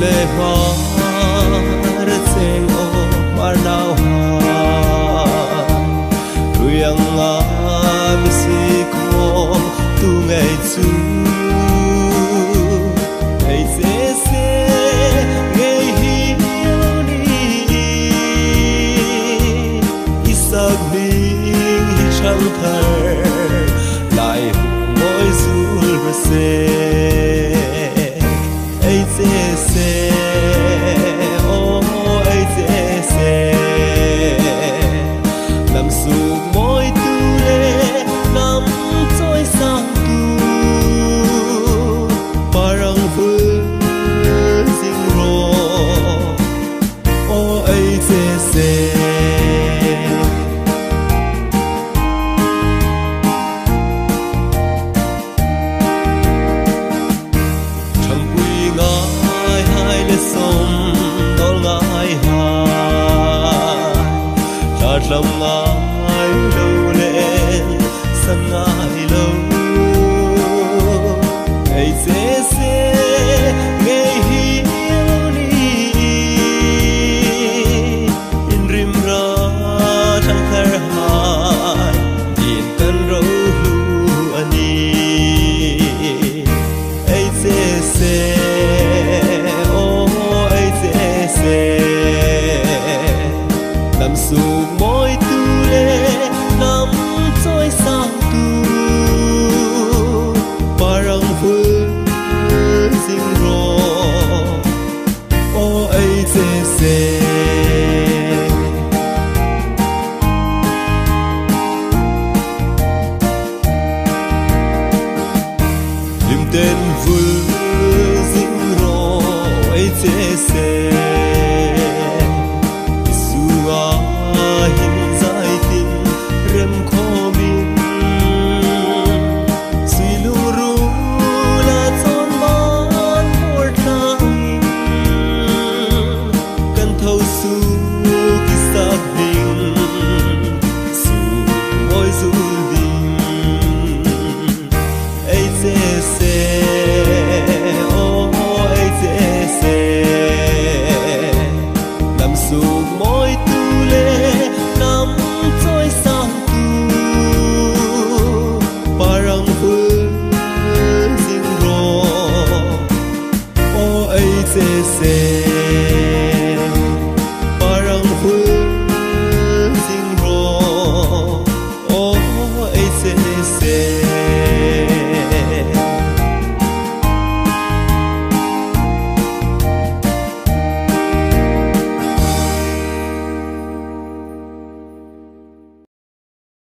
lệ hoa đất sen ô mar nào hoa ruyang am si ko tu ngày chu ngày se ngày hiu ni isak ning hi chang thar lại mỗi zul se làm dù mỗi tu lệ năm trôi sang tu parang vương dinh rô ô ấy se chẳng quy ngài hai lệ sông đol ngài hai chợt lòng ngài lâu lên sân ngài lâu ngày se ngày hiu ni in rim ra chẳng thar hai nhìn tân râu lu ani ấy se ô ấy se làm dù mỗi tu lệ năm trôi sang tu parang vương dinh rô ô ấy se lim tên vương dinh rô ấy se hin zai tin rem kho min suy lu ru la chon ban por tang kan thâu su ki sak ding su moi zu ding ai se ô ai se làm su moi năm trôi sang tu parang vương dinh rô ô ấy se